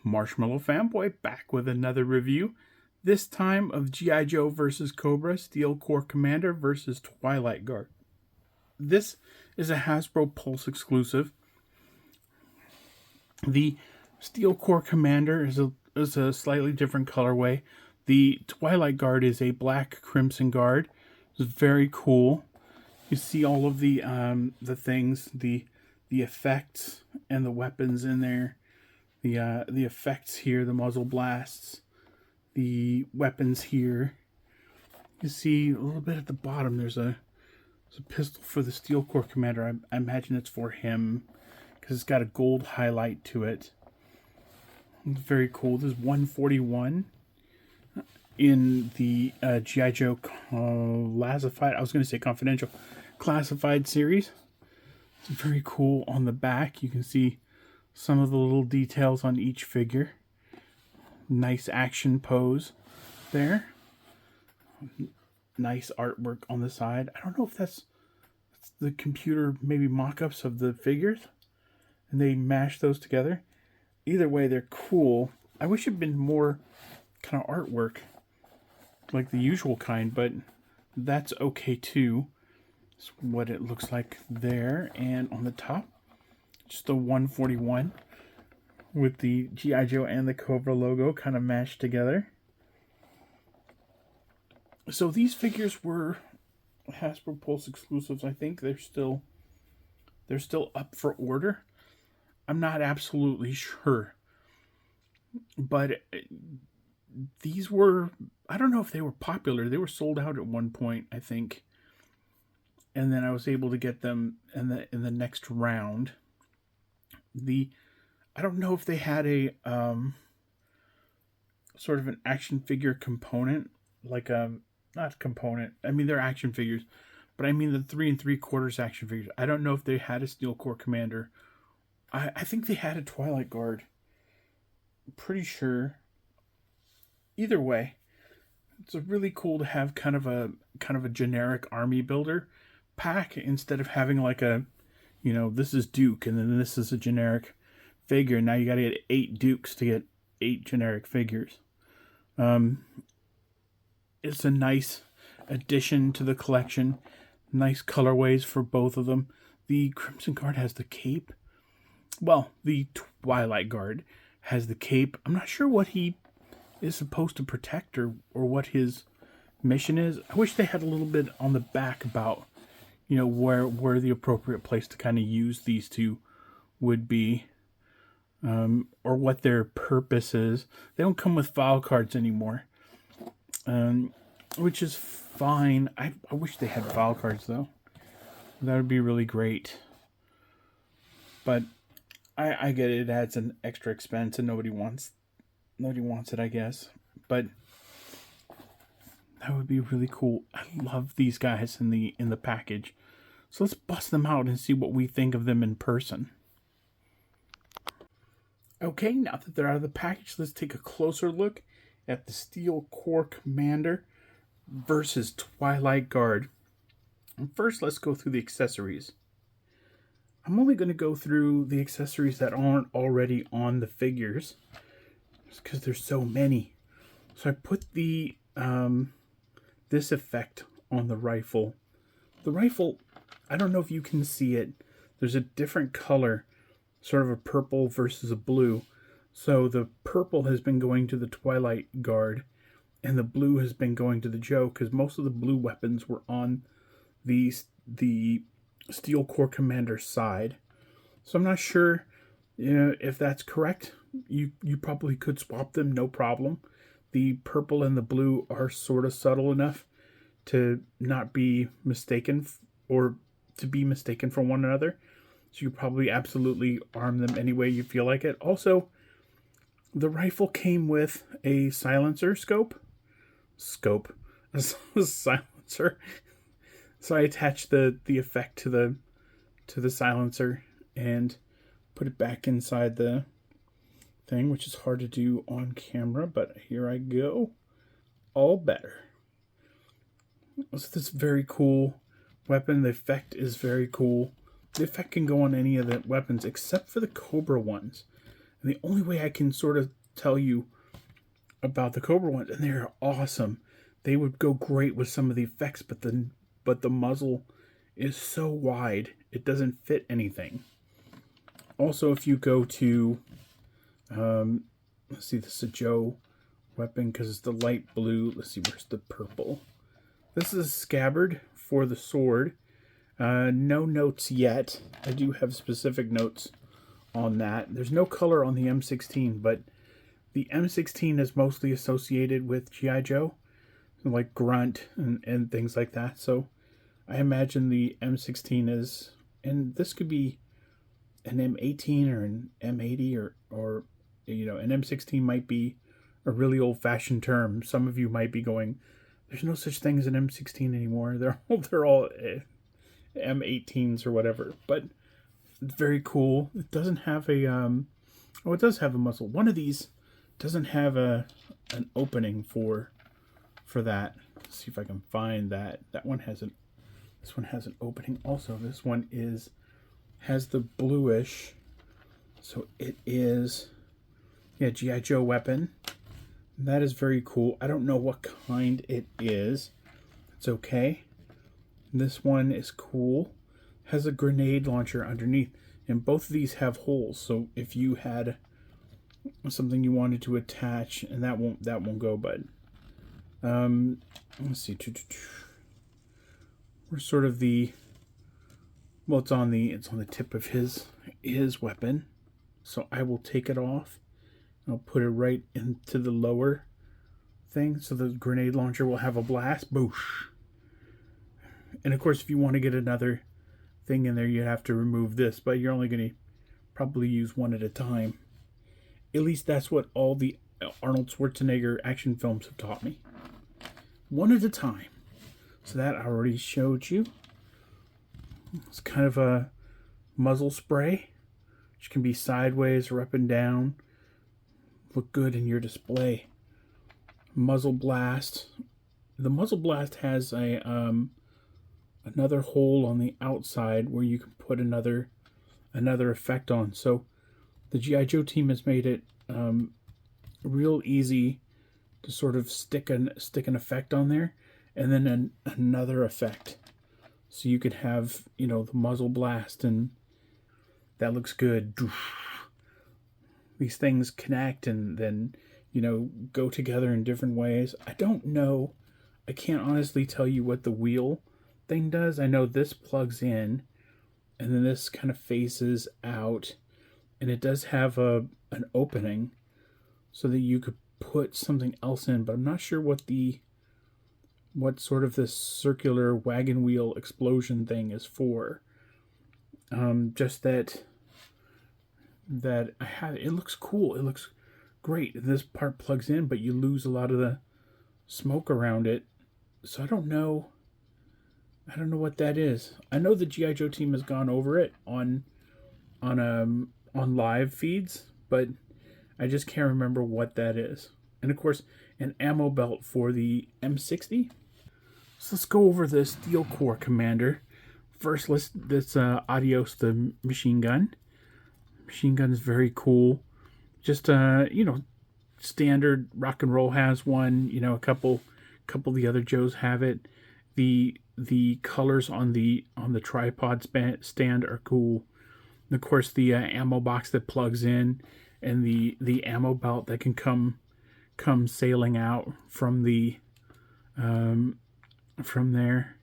Marshmallow Fanboy back with another review, this time of GI Joe vs. Cobra, Steel Core Commander versus Twilight Guard. This is a Hasbro Pulse exclusive. The Steel Core Commander is a slightly different colorway. The Twilight Guard is a black crimson guard. It's very cool. You see all of the things, the effects and the weapons in there. The effects here, the muzzle blasts, the weapons here. You see a little bit at the bottom. There's a pistol for the Steel Core Commander. I imagine it's for him because it's got a gold highlight to it. It's very cool. This is 141 in the GI Joe classified. I was going to say confidential classified series. It's very cool. On the back, you can see some of the little details on each figure. Nice action pose there. Nice artwork on the side. I don't know if that's the computer, maybe mock-ups of the figures, and they mash those together. Either way, they're cool. I wish it'd been more kind of artwork like the usual kind, but that's okay too. That's what it looks like there. And on the top, just the 141 with the GI Joe and the Cobra logo kind of mashed together. So these figures were Hasbro Pulse exclusives. I think they're still up for order. I'm not absolutely sure, but these were, I don't know if they were popular. They were sold out at one point, I think, and then I was able to get them in the next round. I don't know if they had a sort of an action figure component, like not component. I mean, they're action figures, but I mean the 3 3/4 action figures. I don't know if they had a Steel Core Commander. I think they had a Twilight Guard. I'm pretty sure. Either way, it's really cool to have kind of a generic army builder pack instead of having like a, you know, this is Duke and then this is a generic figure. Now you got to get 8 Dukes to get 8 generic figures. It's a nice addition to the collection. Nice colorways for both of them. The Crimson Guard has the cape. Well, the Twilight Guard has the cape. I'm not sure what he is supposed to protect or what his mission is. I wish they had a little bit on the back about, you know, where the appropriate place to kind of use these two would be, or what their purpose is. They don't come with file cards anymore, which is fine. I wish they had file cards though. That would be really great. But I get it. It adds an extra expense and nobody wants it, I guess. But that would be really cool. I love these guys in the package. So let's bust them out and see what we think of them in person. Okay, now that they're out of the package, let's take a closer look at the Steel Core Commander versus Twilight Guard. And first, let's go through the accessories. I'm only going to go through the accessories that aren't already on the figures, just because there's so many. So I put the this effect on the rifle. The rifle, I don't know if you can see it. There's a different color, sort of a purple versus a blue. So the purple has been going to the Twilight Guard, and the blue has been going to the Joe, because most of the blue weapons were on the Steel Core Commander side. So I'm not sure, you know, if that's correct. You probably could swap them, no problem. The purple and the blue are sort of subtle enough to not be mistaken, or to be mistaken for one another. So you probably absolutely arm them any way you feel like it. Also, the rifle came with a silencer scope. A silencer. So I attached the effect to the silencer and put it back inside the thing, which is hard to do on camera, but here I go. All better. So this very cool weapon. The effect is very cool. The effect can go on any of the weapons except for the Cobra ones. And the only way I can sort of tell you about the Cobra ones, and they're awesome. They would go great with some of the effects, but the muzzle is so wide it doesn't fit anything. Also, if you go to let's see, this is a Joe weapon because it's the light blue. Let's see, where's the purple? This is a scabbard for the sword. No notes yet. I do have specific notes on that. There's no color on the M16, but the M16 is mostly associated with GI Joe, like Grunt and things like that. So I imagine the M16 is, and this could be an M18 or an M80 or you know, an M16 might be a really old-fashioned term. Some of you might be going, "There's no such thing as an M16 anymore. They're all M18s or whatever." But it's very cool. It doesn't have a oh, it does have a muzzle. One of these doesn't have an opening for that. Let's see if I can find that. This one has an opening. Also, this one has the bluish. So it is, yeah, GI Joe weapon. That is very cool. I don't know what kind it is. It's okay. This one is cool. Has a grenade launcher underneath. And both of these have holes. So if you had something you wanted to attach, and that won't go, but let's see. We're sort of the, well, it's on the tip of his weapon. So I will take it off. I'll put it right into the lower thing. So the grenade launcher will have a blast. Boosh. And of course, if you want to get another thing in there, you have to remove this. But you're only going to probably use one at a time. At least that's what all the Arnold Schwarzenegger action films have taught me. One at a time. So that I already showed you. It's kind of a muzzle spray, which can be sideways or up and down. Look good in your display. Muzzle blast. The muzzle blast has a another hole on the outside where you can put another effect on. So the GI Joe team has made it real easy to sort of stick an effect on there, and then another effect. So you could have, you know, the muzzle blast, and that looks good. These things connect and then, you know, go together in different ways. I don't know. I can't honestly tell you what the wheel thing does. I know this plugs in, and then this kind of faces out, and it does have an opening so that you could put something else in, but I'm not sure what sort of this circular wagon wheel explosion thing is for. Just that I have, it looks cool. It looks great. This part plugs in, but you lose a lot of the smoke around it. So I don't know what that is. I know the GI Joe team has gone over it on live feeds, but I just can't remember what that is. And of course, an ammo belt for the M60. So let's go over the Steel Corps Commander. First, let's adios the machine gun. Machine gun is very cool. Just you know, standard rock and roll has one. You know, a couple of the other Joes have it. The colors on the tripod stand are cool. And of course, the ammo box that plugs in, and the ammo belt that can come sailing out from the from there.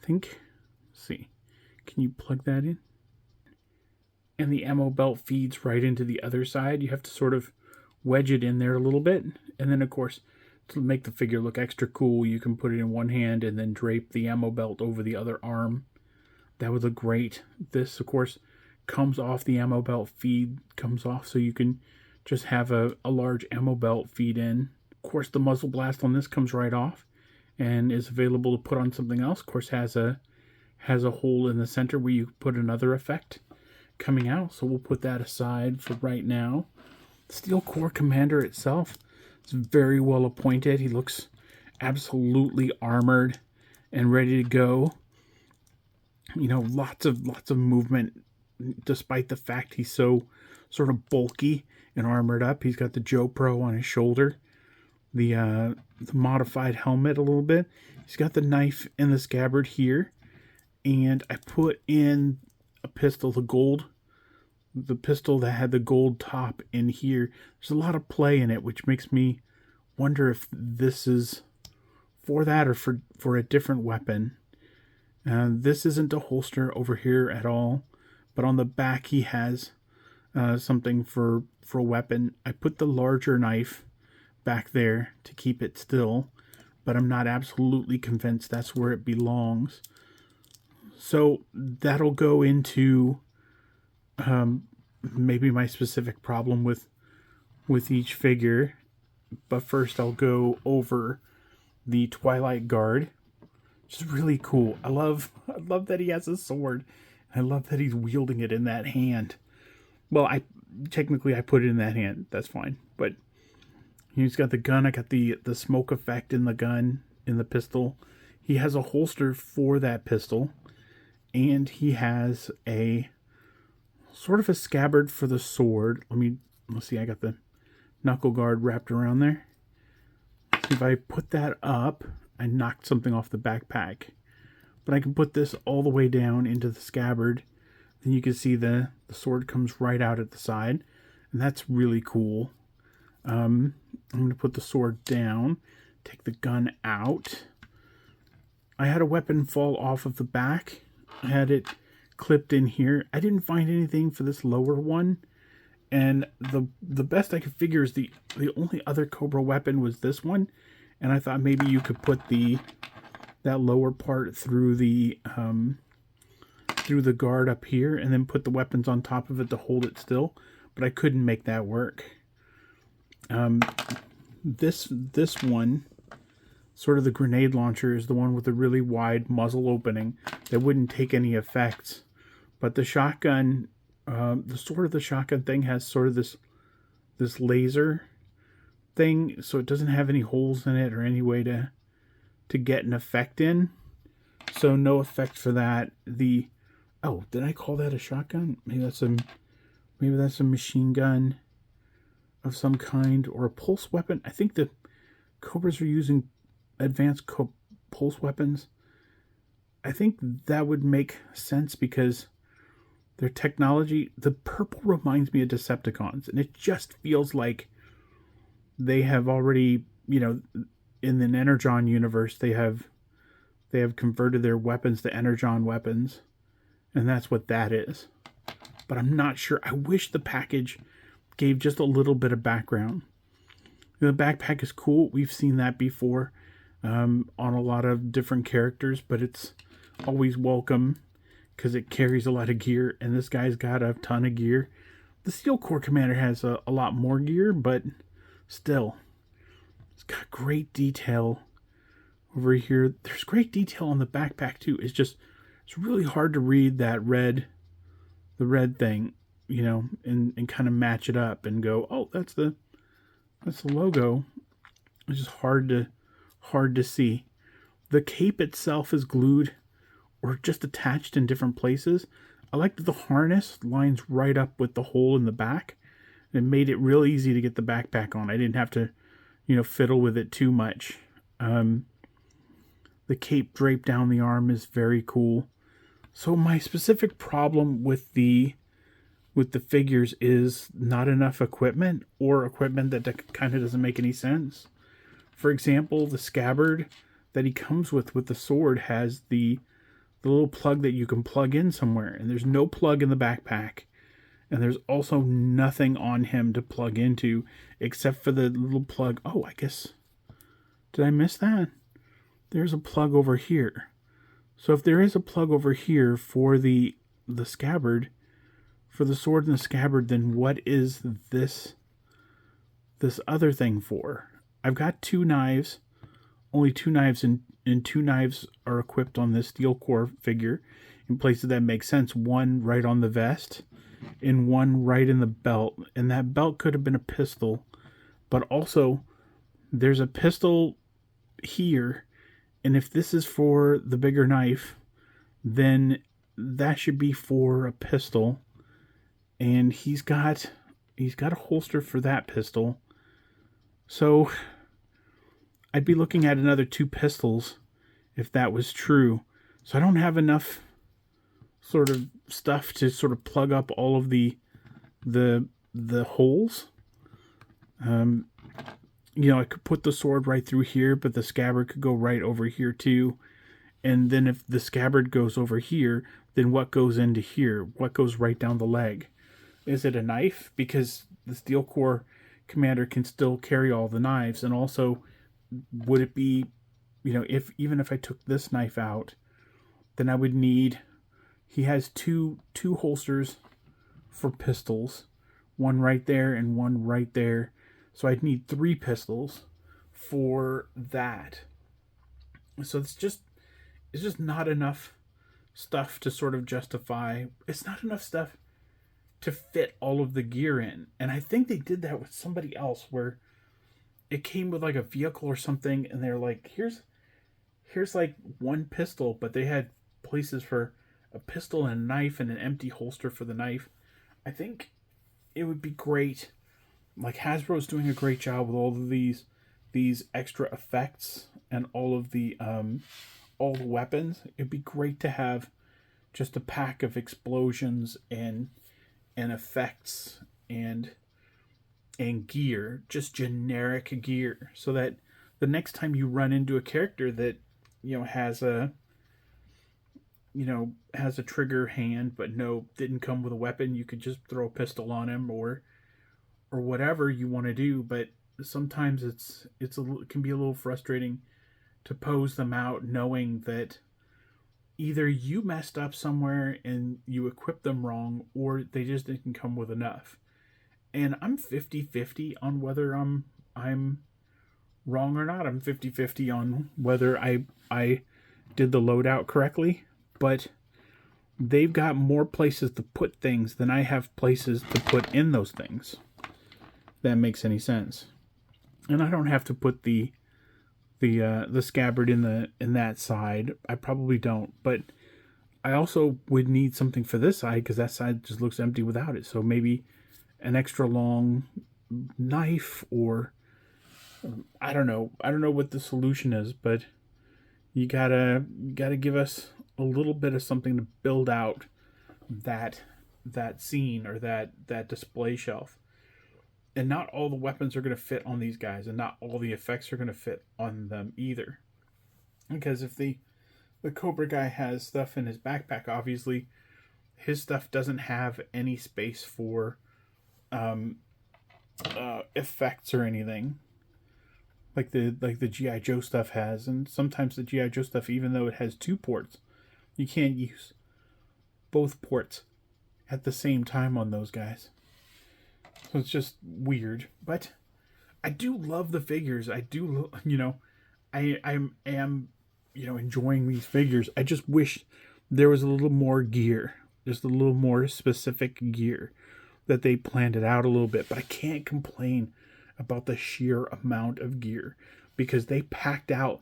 I think. Let's see, can you plug that in? And the ammo belt feeds right into the other side. You have to sort of wedge it in there a little bit. And then, of course, to make the figure look extra cool, you can put it in one hand and then drape the ammo belt over the other arm. That would look great. This, of course, comes off. The ammo belt feed comes off, so you can just have a large ammo belt feed in. Of course, the muzzle blast on this comes right off and is available to put on something else. Of course, has a hole in the center where you put another effect coming out, so we'll put that aside for right now. Steel Corps Commander itself is very well appointed. He looks absolutely armored and ready to go. You know, lots of movement despite the fact he's so sort of bulky and armored up. He's got the Joe Pro on his shoulder, the modified helmet a little bit. He's got the knife in the scabbard here, and I put in a pistol, the pistol that had the gold top in here. There's a lot of play in it, which makes me wonder if this is for that or for a different weapon. This isn't a holster over here at all, but on the back he has something for a weapon. I put the larger knife back there to keep it still, but I'm not absolutely convinced that's where it belongs. So that'll go into maybe my specific problem with each figure. But first I'll go over the Twilight Guard, which is really cool. I love that he has a sword. I love that he's wielding it in that hand. Well, I put it in that hand. That's fine. But he's got the gun. I got the smoke effect in the gun, in the pistol. He has a holster for that pistol. And he has a sort of a scabbard for the sword. Let's see, I got the knuckle guard wrapped around there. If I put that up, I knocked something off the backpack. But I can put this all the way down into the scabbard. Then you can see the sword comes right out at the side. And that's really cool. I'm going to put the sword down, take the gun out. I had a weapon fall off of the back. I had it clipped in here. I didn't find anything for this lower one. And the best I could figure is the only other Cobra weapon was this one. And I thought maybe you could put that lower part through the guard up here and then put the weapons on top of it to hold it still. But I couldn't make that work. This one, sort of the grenade launcher, is the one with the really wide muzzle opening that wouldn't take any effects. But the shotgun, the sword of the shotgun thing has sort of this laser thing, so it doesn't have any holes in it or any way to get an effect in. So no effect for that. Oh, did I call that a shotgun? Maybe that's a machine gun of some kind, or a pulse weapon. I think the Cobras are using advanced pulse weapons. I think that would make sense because their technology, the purple reminds me of Decepticons, and it just feels like they have already, in the Energon universe, they have converted their weapons to Energon weapons, and that's what that is. But I'm not sure. I wish the package gave just a little bit of background. The backpack is cool. We've seen that before on a lot of different characters, but it's always welcome because it carries a lot of gear, and this guy's got a ton of gear. The Steel Core Commander has a lot more gear, but still, it's got great detail over here. There's great detail on the backpack too. It's really hard to read the red thing, and kind of match it up and go, oh, that's the logo. It's just hard to see. The cape itself is glued or just attached in different places. I like that the harness lines right up with the hole in the back. It made it real easy to get the backpack on. I didn't have to, fiddle with it too much. The cape draped down the arm is very cool. So my specific problem with the figures is not enough equipment, or equipment that kind of doesn't make any sense. For example, the scabbard that he comes with the sword has the little plug that you can plug in somewhere, and there's no plug in the backpack, and there's also nothing on him to plug into except for the little plug. Oh, I guess, did I miss that? There's a plug over here. So if there is a plug over here for the scabbard, for the sword and the scabbard, then what is this other thing for? I've got two knives, only two knives, and two knives are equipped on this Steel Core figure in places that make sense. One right on the vest and one right in the belt. And that belt could have been a pistol, but also there's a pistol here. And if this is for the bigger knife, then that should be for a pistol, and he's got a holster for that pistol. So I'd be looking at another 2 pistols if that was true. So I don't have enough sort of stuff to sort of plug up all of the holes. I could put the sword right through here, but the scabbard could go right over here too. And then if the scabbard goes over here, then what goes into here? What goes right down the leg? Is it a knife? Because the Steel Corps Commander can still carry all the knives. And also, would it be, even if I took this knife out, then I would need, he has two holsters for pistols, one right there and one right there. So I'd need 3 pistols for that. So it's just not enough stuff to sort of justify. It's not enough stuff to fit all of the gear in. And I think they did that with somebody else where it came with like a vehicle or something, and they're like, here's like 1 pistol, but they had places for a pistol and a knife and an empty holster for the knife. I think it would be great. Like, Hasbro's doing a great job with all of these extra effects and all the weapons. It'd be great to have just a pack of explosions and effects and gear, just generic gear, so that the next time you run into a character that has a trigger hand but didn't come with a weapon, you could just throw a pistol on him or whatever you want to do. But sometimes it can be a little frustrating to pose them out knowing that either you messed up somewhere and you equipped them wrong, or they just didn't come with enough. And I'm 50-50 on whether I'm wrong or not. I'm 50-50 on whether I did the loadout correctly, but they've got more places to put things than I have places to put in those things. That makes any sense. And I don't have to put the scabbard in that side. I probably don't, but I also would need something for this side because that side just looks empty without it. So maybe an extra long knife, or I don't know what the solution is, but you gotta give us a little bit of something to build out that scene or that display shelf. And not all the weapons are going to fit on these guys, and not all the effects are going to fit on them either. Because if the Cobra guy has stuff in his backpack, obviously his stuff doesn't have any space for effects or anything like the GI Joe stuff has. And sometimes the GI Joe stuff, even though it has 2 ports, you can't use both ports at the same time on those guys. So it's just weird. But I do love the figures. I do, I am enjoying these figures. I just wish there was a little more gear, just a little more specific gear, that they planned it out a little bit. But I can't complain about the sheer amount of gear, because they packed out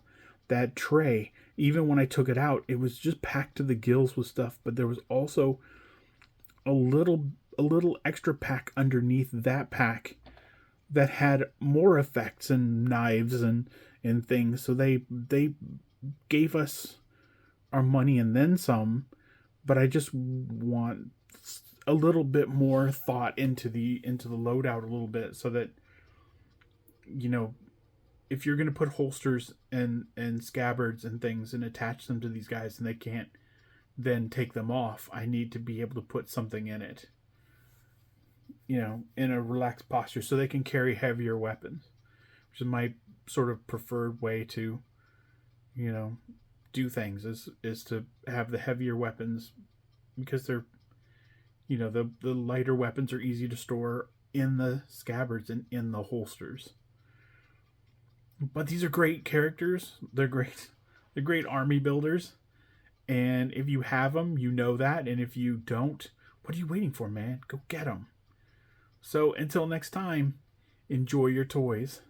that tray. Even when I took it out, it was just packed to the gills with stuff, but there was also a little extra pack underneath that pack that had more effects and knives and things. So they gave us our money and then some, but I just want a little bit more thought into the loadout a little bit, so that if you're going to put holsters and scabbards and things and attach them to these guys and they can't then take them off, I need to be able to put something in it, in a relaxed posture, so they can carry heavier weapons, which is my sort of preferred way to do things, is to have the heavier weapons, because they're the lighter weapons are easy to store in the scabbards and in the holsters. But these are great characters. They're great army builders. And if you have them, you know that. And if you don't, what are you waiting for, man? Go get them. So until next time, enjoy your toys.